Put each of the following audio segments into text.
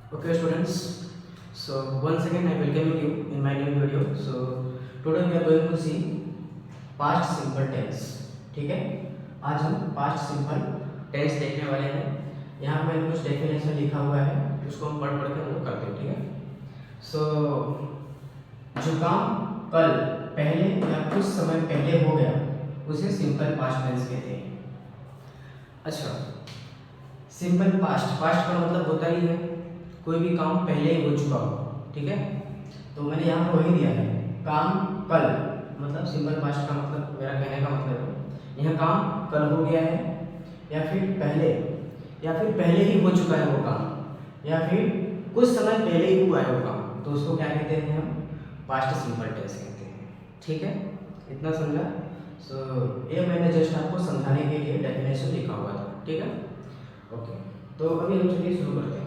Okay, students. So once again, I welcome you in my new video. So today we are going to see past simple tense. ठीक है, आज हम past simple tense देखने वाले हैं। यहाँ पे मैंने कुछ डेफिनेशन लिखा हुआ है, उसको हम पढ़ पढ़ के हम लोग करते हैं। ठीक है। So जो काम कल, पहले या कुछ समय पहले हो गया, उसे सिंपल पास्ट टेंस कहते हैं। अच्छा, सिंपल पास्ट, पास्ट का मतलब होता ही है कोई भी काम पहले ही हो चुका हो। ठीक है, तो मैंने यहाँ पर वही दिया है, काम कल, मतलब सिंपल पास्ट का मतलब, मेरा कहने का मतलब है यह काम कल हो गया है, या फिर पहले ही हो चुका है वो काम, या फिर कुछ समय पहले ही हुआ है वो काम, तो उसको क्या कहते हैं हम? पास्ट सिंपल टेंस कहते हैं। ठीक है, इतना समझा? सो ये मैंने जस्ट आपको समझाने के लिए डेफिनेशन लिखा हुआ था। ठीक है, ओके। तो अभी हम चलिए शुरू करते हैं।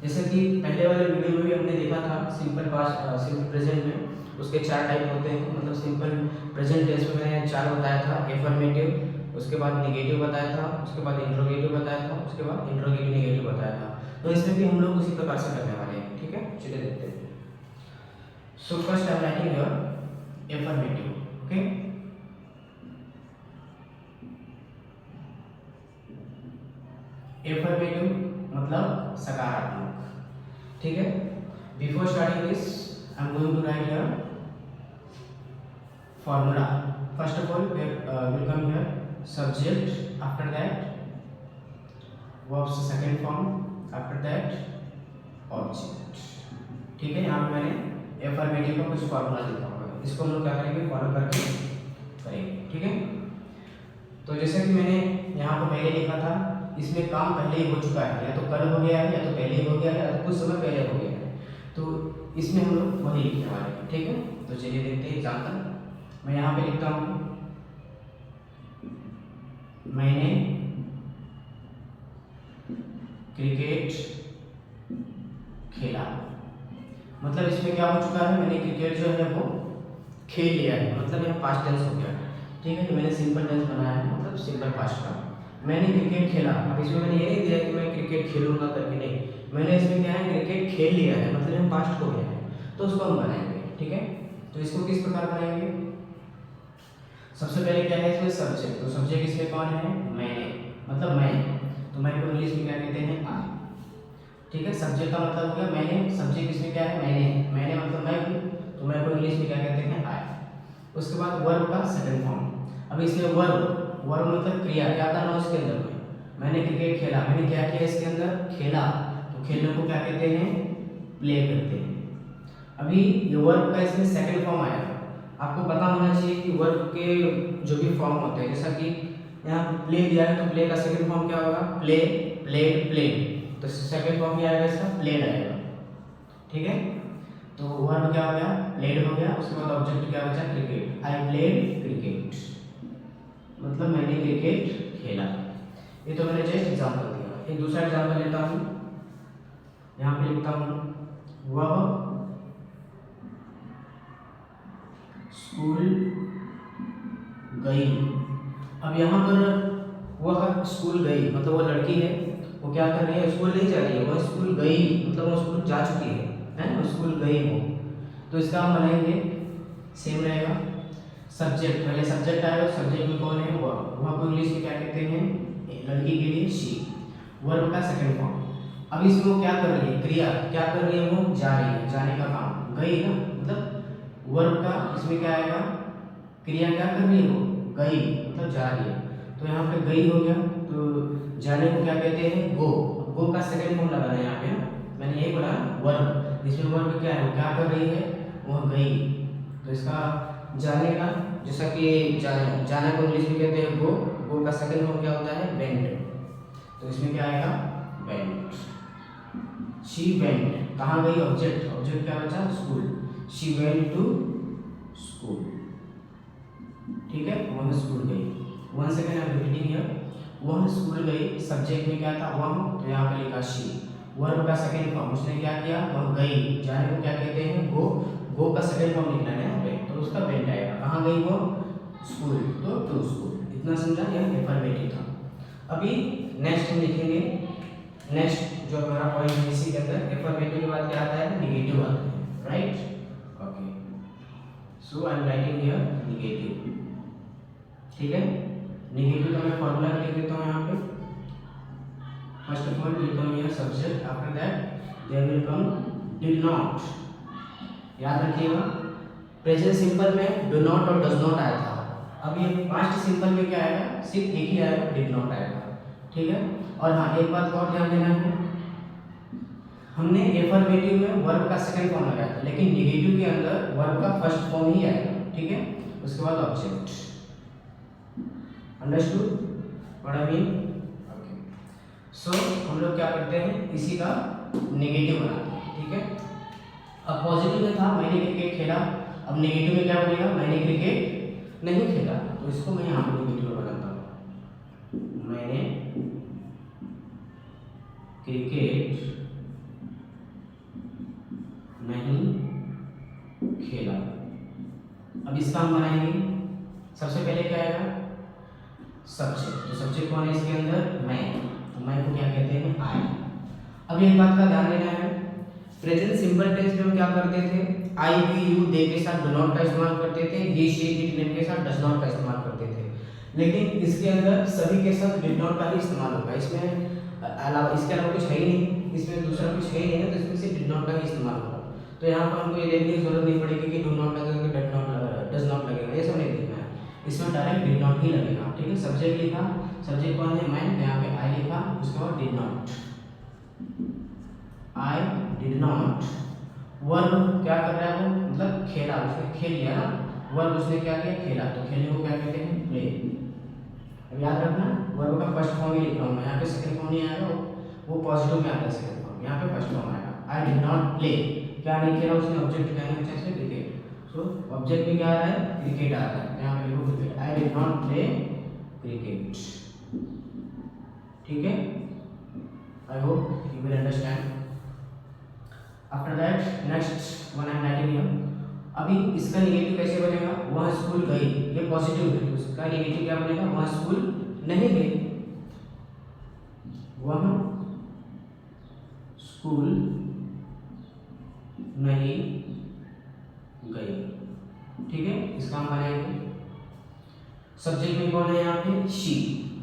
जैसे कि पहले वाले वीडियो में भी हमने देखा था, सिंपल पास्ट सिंपल प्रेजेंट में उसके 4 टाइप होते हैं। मतलब सिंपल प्रेजेंट टेंस में मैंने 4 बताया था, एफर्मेटिव, उसके बाद नेगेटिव बताया था, उसके बाद इंट्रोगेटिव बताया था, उसके बाद इंट्रोगेटिव नेगेटिव बताया था। तो इसमें भी हम लोग उसी प्रकार से करने वाले हैं। ठीक है, चलिए देखते हैं। So first I am writing your affirmative. Okay, affirmative मतलब सकारात्मक। ठीक है, before starting this I am going to write here formula. First of all, will come here subject, after that verbs second form, after that object. ठीक है, यहाँ पे मैंने affirmative का कुछ फॉर्मूला लिखा हुआ है, इसको हम लोग क्या करेंगे, फॉलो करके करेंगे। ठीक है, तो जैसे कि मैंने यहाँ पर पहले लिखा था, इसमें काम पहले ही हो चुका है, या तो कल हो गया है, या तो पहले ही हो गया है, या तो कुछ समय पहले हो गया है, तो इसमें हम लोग वही लिखने वाले हैं। ठीक है, तो चलिए देखते हैं एग्जाम्पल। मैं यहाँ पे लिखता हूँ, मैंने क्रिकेट खेला। मतलब इसमें क्या हो चुका है, मैंने क्रिकेट जो है वो खेल लिया है, मतलब यह पास्ट टेंस हो गया। ठीक है, तो मैंने सिंपल टेंस बनाया है, मतलब सिंपल पास्ट का। मैंने क्रिकेट खेला, अब इसमें मैंने ये नहीं दिया कि मैं क्रिकेट खेलूंगा करके, नहीं, मैंने इसमें क्या है, क्रिकेट खेल लिया है, मतलब यह पास्ट हो गया है, तो उसको हम बनाएंगे। ठीक है, तो इसको किस प्रकार बनाएंगे? सबसे पहले क्या है इसमें सब्जेक्ट, तो सब्जेक्ट इसमें कौन है? मैंने, मतलब मैं, तो मैं को इंग्लिश में क्या कहते हैं? आई। ठीक है, सब्जेक्ट का मतलब हो गया मैंने, सब्जेक्ट इसमें क्या है? मैंने मतलब मैं हूँ, तो मैं को इंग्लिश में क्या कहते हैं? आई। उसके बाद वर्ब का सेकंड फॉर्म। अब इसमें वर्ब मतलब क्रिया, क्या करना उसके अंदर में? मैंने क्रिकेट खेला, मैंने क्या किया इसके अंदर? खेला, तो खेलने को क्या कहते हैं? प्ले करते हैं। अभी ये वर्ब का इसमें सेकंड फॉर्म आया, आपको पता होना चाहिए कि वर्ब के जो भी फॉर्म होते हैं, जैसा कि यहाँ प्ले दिया है, तो प्ले का सेकंड फॉर्म क्या होगा? प्ले, प्लेड, प्लेड, तो सेकंड फॉर्म क्या आएगा इसका? प्लेड आएगा। ठीक है, तो वर्ब क्या हो गया? प्लेड हो गया। उसके बाद ऑब्जेक्ट क्या बचा? क्रिकेट, आई प्लेड क्रिकेट, मतलब मैंने क्रिकेट खेला। ये तो मैंने जस्ट एग्जाम्पल दिया। एक दूसरा एग्जाम्पल लेता हूँ, यहाँ पे लिखता हूँ वह स्कूल गई। अब यहाँ पर वह स्कूल गई, मतलब वह लड़की है, वो क्या कर रही है? स्कूल नहीं जा रही है, वह स्कूल गई, मतलब वो स्कूल जा चुकी है ना, स्कूल गई वो। तो इसका हम बनाएंगे, सेम रहेगा। सब्जेक्ट, पहले सब्जेक्ट आएगा, सब्जेक्ट में कौन है? वह को इंग्लिश में क्या कहते हैं? लड़की के लिए शी। वर्ब का सेकंड फॉर्म। अब इसमें वो क्या कर रही है? क्रिया, क्या कर रही है? वो जा रही है, जाने का काम, गई ना, मतलब वर्ब का इसमें क्या आएगा? क्रिया क्या कर रही है? वो गई, मतलब जा रही है, तो यहाँ पे गई हो गया। तो जाने को क्या कहते हैं? गो। गो का सेकंड फॉर्म लगाना है यहाँ पे ना, मैंने यही बोला वर्ब, इसमें वर्ब क्या है? वो क्या कर रही है? वह गई, तो इसका जाने का, जैसा कि जाने को इंग्लिश में कहते हैं गो, गो का सेकंड फॉर्म क्या होता है? वेंट, तो इसमें क्या आएगा? वेंट। शी वेंट, कहाँ गई? ऑब्जेक्ट, ऑब्जेक्ट क्या बचा? School, she went to school. ठीक है, वह स्कूल गई। One second I am repeating here, वह स्कूल गई, सब्जेक्ट में क्या था? वह, तो यहाँ पे लिखा शी। वर्ब का सेकंड फॉर्म, उसने क्या किया? वह गई, जाने को क्या कहते हैं? गो। गो का सेकंड फॉर्म लिखना है यहाँ पे, तो उसका वेंट आएगा। कहाँ गई वो? स्कूल, तो टू स्कूल। इतना समझा, यह एफर्मेटिव था। अभी नेक्स्ट हम लिखेंगे, नेक्स्ट जो हमारा पॉइंट है इसी के अंदर एफर्मेटिव के बाद क्या आता है, नेगेटिव आता है, right. Okay, so I am writing here negative, ठीक है। नेगेटिव का मैं फॉर्मूला लिख देता हूँ यहाँ पे। First of all will come here subject, after that there will come did not. याद रखिएगा प्रेजेंट सिंपल में डू नॉट और डज नॉट आया था, अब ये पास्ट सिंपल में क्या आएगा, सिर्फ एक ही आएगा, डिड नॉट आएगा, ठीक है। और हाँ एक बात को और ध्यान देना है, हमने एफर्मेटिव में वर्ब का सेकंड फॉर्म लगाया था, लेकिन नेगेटिव के अंदर वर्ब का फर्स्ट फॉर्म ही आएगा, ठीक है। उसके बाद object, understood what I mean. Okay, so हम लोग क्या करते हैं, इसी का नेगेटिव बनाते हैं, ठीक है। अब पॉजिटिव में था मैंने क्रिकेट खेला, अब नेगेटिव में क्या बनेगा, मैंने क्रिकेट नहीं खेला, तो इसको मैं यहाँ पे नेगेटिव में बनाता हूँ, मैंने क्रिकेट नहीं खेला। अब इसका हम बनाएंगे, सबसे पहले क्या आएगा, सब्जेक्ट, तो सब्जेक्ट कौन है इसके अंदर, मैं, तो मैं को क्या कहते हैं, आई। अब एक बात का ध्यान देना है, प्रेजेंट सिंपल टेंस में हम क्या करते थे, आई वी यू दे के साथ डू नॉट का इस्तेमाल करते थे, ये शी इट नेम के साथ डज नॉट का इस्तेमाल करते थे, लेकिन इसके अंदर सभी के साथ डिड नॉट का ही इस्तेमाल होगा, इसमें अलावा इसके अलावा कुछ है ही नहीं, इसमें दूसरा कुछ है ही नहीं, तो इसमें सिर्फ डिड नॉट का ही इस्तेमाल होगा। तो यहाँ पर हमको ये देखने की जरूरत नहीं पड़ेगी कि डू नॉट लगेगा कि डज नॉट लगेगा, ये सब नहीं देखना है, इसमें डायरेक्ट डिड नॉट ही लगेगा, ठीक है। सब्जेक्ट लिखा, सब्जेक्ट कौन है, मैं, तो यहाँ पे आई लिखा, उसके बाद did not, I did not. Verb क्या कर रहा है वो, मतलब खेला, उसने खेल लिया ना, वर्ब उसने क्या किया, खेला, तो खेलने को क्या कहते हैं, प्ले। अब याद रखना वर्ब का फर्स्ट फॉर्म ही लिख रहा हूँ मैं, यहाँ पे सेकंड फॉर्म नहीं आएगा, वो पॉजिटिव में आता है सेकंड फॉर्म, यहाँ पे फर्स्ट फॉर्म आएगा। आई डिड नॉट प्ले, क्या नहीं खेला उसने, ऑब्जेक्ट कहने की चीज है क्रिकेट, सो ऑब्जेक्ट में क्या आ रहा है, क्रिकेट आ रहा है, यहाँ पे लिखो cricket, I did not play cricket, ठीक है। I hope you will understand. After that next one I am writing here, अभी इसका नेगेटिव कैसे बनेगा, वह स्कूल गई, ये पॉजिटिव है, तो इसका नेगेटिव क्या बनेगा, वह स्कूल नहीं गई, वह स्कूल नहीं गई, ठीक है। इसका हम बनाएंगे, सब्जेक्ट में कौन है यहाँ पे, शी,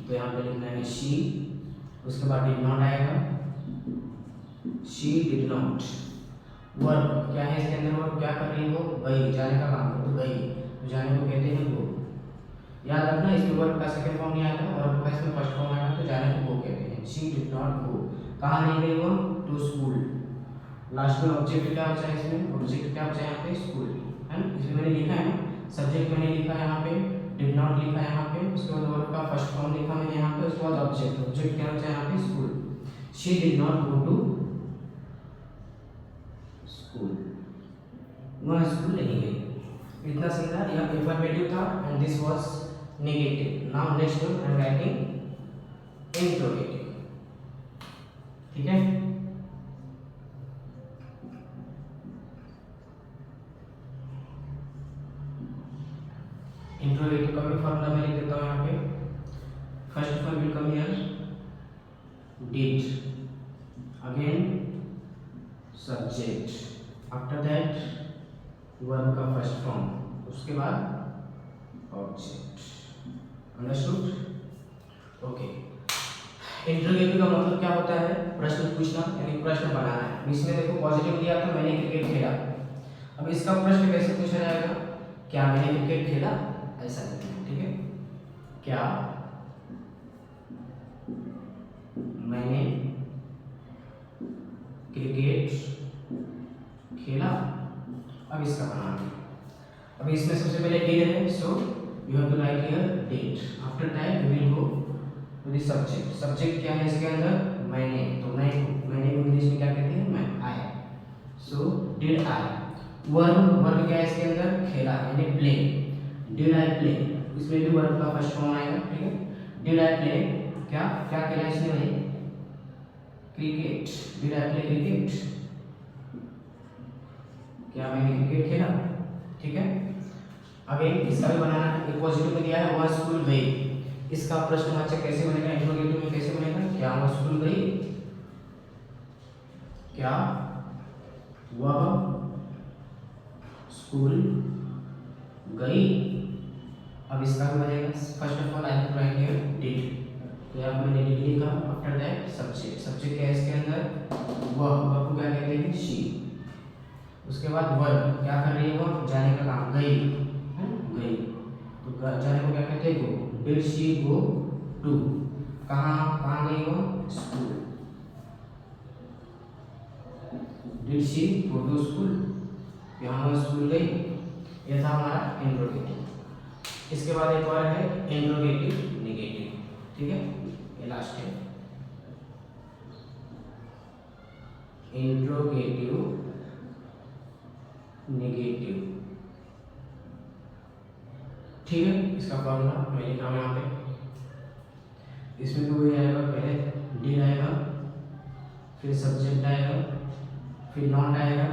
तो यहाँ पे लिखना है शी, उसके बाद डिड नॉट आएगा, शी डिड नॉट। वर्ब क्या है इसके अंदर, वर्ब क्या कर रही है, वो गई, जाने का काम कर, तो गई, तो जाने को कहते हैं गो। याद रखना इसमें वर्ब का सेकंड फॉर्म नहीं आएगा, वर्ब का इसमें फर्स्ट फॉर्म आएगा, तो जाने को गो कहते हैं। शी डिड नॉट गो, कहाँ नहीं गई वो, टू स्कूल। लास्ट में ऑब्जेक्ट क्या बचा है, इसमें ऑब्जेक्ट क्या बचा है यहाँ पे, स्कूल, है ना। इसमें मैंने लिखा है ना, सब्जेक्ट मैंने लिखा है यहाँ पे, डिड नॉट लिखा है यहाँ पे, उसके बाद वर्ब का फर्स्ट फॉर्म लिखा मैंने यहाँ पे, उसके बाद ऑब्जेक्ट, ऑब्जेक्ट क्या बचा है यहाँ पे, school. She did not go to school, वह स्कूल नहीं गई। इतना समझा, यह एफर्मेटिव था and this was negative. Now next one I am writing interrogative, ठीक है। इंट्रोगेटिव का भी फॉर्मूला मैं लिख देता हूँ यहाँ पे। First of all will come here did, again subject, after that verb का फर्स्ट फॉर्म, उसके बाद ऑब्जेक्ट, अंडरस्टूड। ओके, इंट्रोगेटिव का मतलब क्या होता है, प्रश्न पूछना, यानी प्रश्न बनाना है। इसमें देखो पॉजिटिव दिया था, मैंने क्रिकेट खेला, अब इसका प्रश्न कैसे पूछा जाएगा, क्या मैंने क्रिकेट खेला, ऐसा लिखना है, ठीक है। क्या मैंने क्रिकेट खेला, अब इसका बनाना है। अब इसमें सबसे पहले डिड है, so you have to write here did, after that we will go to the subject. Subject क्या है इसके अंदर, मैंने, तो मैंने इंग्लिश में क्या कहते हैं, मैं, आई, सो डिड आई। वर्ब क्या है इसके अंदर, खेला, यानी प्ले, डिड आई प्ले, इसमें भी वर्ब का फर्स्ट फॉर्म आएगा, ठीक है। डिड आई प्ले, क्या क्या खेला इसने भाई, cricket, did I play cricket, क्या मैंने क्रिकेट खेला, ठीक है। अगेन इसका भी बनाना है, एक पॉजिटिव में दिया है वह स्कूल गई, इसका प्रश्नवाचक कैसे बनेगा, इंट्रोगेटिव में कैसे बनेगा, क्या वह स्कूल गई, क्या वह स्कूल गई। अब इसका भी बनेगा। First of all I have right here did, तो यहाँ मैंने डिड लिखा। आफ्टर दैट सब्जेक्ट, सब्जेक्ट क्या है इसके अंदर, वह को क्या कहते हैं, शी। उसके बाद वर्ब, क्या कर रही है वो, जाने का काम, गई है, गई। तो जाने को क्या कहते हैं, go. Did she go to, कहाँ कहाँ गई वो, school. Did she go to school, यहाँ वो स्कूल गई। ये था हमारा इंट्रोगेटिव। इसके बाद एक और है इंट्रोगेटिव नेगेटिव, ठीक है, ये लास्ट है। इंट्रोगेटिव नेगेटिव, ठीक है। इसका फॉर्मूला मैं लिख रहा हूँ यहाँ पे। इसमें तो वही आएगा, पहले डिड आएगा, फिर सब्जेक्ट आएगा, फिर नॉट आएगा,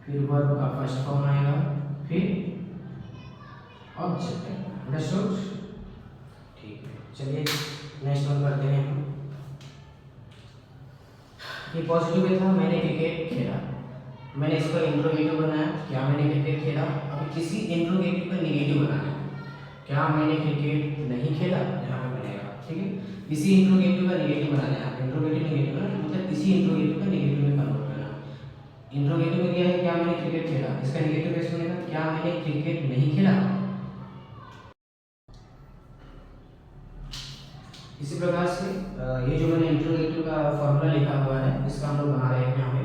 फिर वर्ब का फर्स्ट फॉर्म आएगा, फिर ऑब्जेक्ट आएगा। अंडरस्टूड, ठीक है। चलिए नेक्स्ट वन करते हैं हम। ये पॉजिटिव में था, मैंने क्रिकेट खेला, मैंने इसका इंट्रोगेटिव बनाया, क्या मैंने क्रिकेट खेला। अब किसी इंट्रोगेटिव का नेगेटिव बनाना है, क्या मैंने क्रिकेट नहीं खेला, यहाँ पे बनेगा, ठीक है। इसी इंट्रोगेटिव का नेगेटिव बनाना है, इंट्रोगेटिव नेगेटिव ना, मतलब इसी इंट्रोगेटिव का नेगेटिव में कन्वर्ट करना। इंट्रोगेटिव में दिया है क्या मैंने क्रिकेट खेला, इसका नेगेटिव कैसे बनेगा, क्या मैंने क्रिकेट नहीं खेला। इसी प्रकार से ये जो मैंने इंट्रोगेटिव का फॉर्मूला लिखा हुआ है, इसका हम लोग बना रहे हैं यहाँ पे।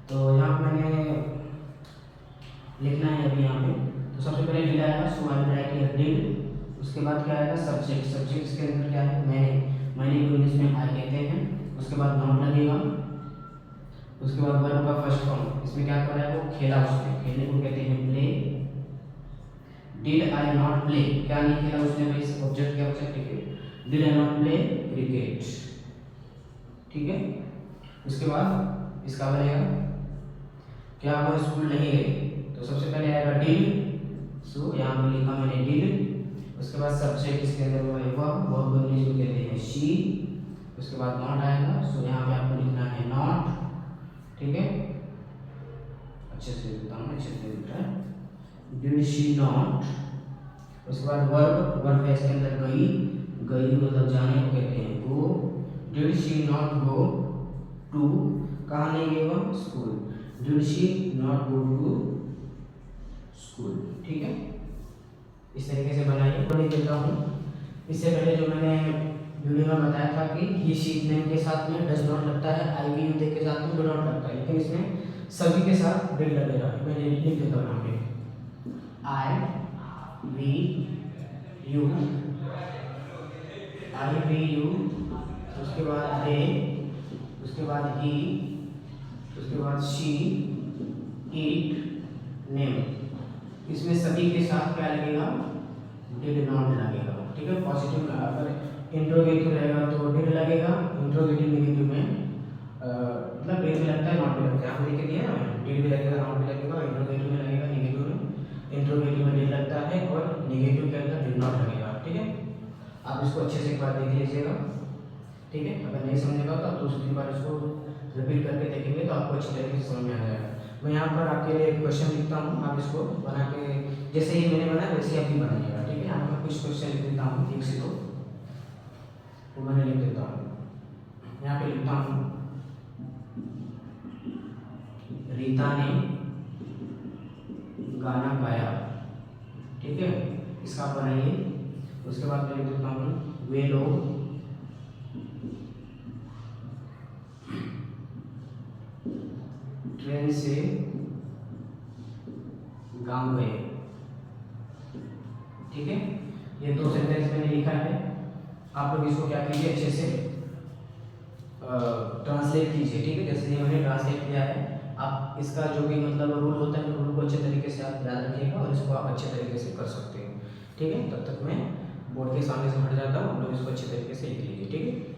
तो यहाँ पे मैंने लिखना है अभी यहाँ पे। तो सबसे पहले डिड आएगा, so I will write here did. उसके बाद क्या आएगा, सब्जेक्ट, सब्जेक्ट इसके अंदर क्या है, मैंने को इंग्लिश में आई कहते हैं। उसके बाद नॉट लगेगा। उसके बाद वर्ब का फर्स्ट फॉर्म, इसमें क्या कर रहा है वो, खेला, उसने, खेलने को कहते हैं play. Did I not play, क्या नहीं खेला उसने, भाई ऑब्जेक्ट क्या बचा, cricket. Did I not play cricket, ठीक है। उसके बाद इसका बनेगा, क्या वो स्कूल नहीं गए, तो सबसे पहले आएगा डिड, सो यहाँ पे लिखा मैंने डिड। उसके बाद सब्जेक्ट इसके अंदर वो है वह इंग्लिश में कहते हैं शी। उसके बाद नॉट आएगा, सो यहाँ पे आपको लिखना है नॉट, ठीक है। अच्छे से लिखता हूँ, अच्छे से लिख रहा है, डिड शी नॉट। उसके बाद वर्ब, वर्ब है इसके अंदर गई, गई मतलब जाने को कहते हैं go. Did she not go to, कहाँ नहीं गए वो, school. Did she not go to school, ठीक है। इस तरीके से बनाइए। तो लिख देता हूँ। इससे पहले जो मैंने वीडियो में बताया था कि ही शी नेम के साथ में डज नॉट लगता है, आई वी यू के साथ में डू नॉट लगता है, लेकिन इसमें सभी के साथ डिड लगेगा। मैं लिख देता हूँ यहाँ पे, I V U, I V U, उसके बाद दे, उसके बाद ही, उसके बाद शी, इट, नेम। इसमें सभी के साथ क्या लगेगा, डिड नॉट लगेगा, ठीक है। पॉजिटिव अगर इंट्रोगेटिव रहेगा तो डिड लगेगा, इंट्रोगेटिव नेगेटिव में मतलब डिड भी लगता है, नॉट भी लगता है। आपको लिख दिया ना, डिड भी लगेगा, नॉट भी लगेगा, इंट्रोगेटिव में लगेगा, नेगेटिव में, इंट्रोगेटिव में डिड लगता है और नेगेटिव के अंदर डिड नॉट लगेगा, ठीक है। आप इसको अच्छे से एक बार देख लीजिएगा, ठीक है। अगर नहीं समझेगा तो आप दूसरी बार इसको रिपीट करके देखेंगे तो आपको अच्छी तरीके से समझ में आ जाएगा। मैं यहाँ पर आपके लिए एक क्वेश्चन लिखता हूँ, आप इसको बना के जैसे ही मैंने बनाया वैसे ही आप भी बनाइएगा, ठीक है। यहाँ पर कुछ क्वेश्चन लिख देता हूँ, एक से दो तो मैंने लिख देता हूँ। यहाँ पे लिखता हूँ, रीता ने गाना गाया, ठीक है, इसका आप बनाइए। उसके बाद मैं लिख देता हूँ, वे लोग ट्रेन से गांव गए, ठीक है। ये दो सेंटेंस मैंने लिखा है, आप लोग इसको क्या कीजिए, अच्छे से ट्रांसलेट कीजिए, ठीक है। जैसे ये मैंने ट्रांसलेट किया है, आप इसका जो भी मतलब रूल होता है, रूल को अच्छे तरीके से आप याद रखिएगा और इसको आप अच्छे तरीके से कर सकते हो, ठीक है। तब तक मैं बोर्ड के सामने से हट जाता हूँ, आप लोग इसको अच्छे तरीके से लिख लीजिए, ठीक है।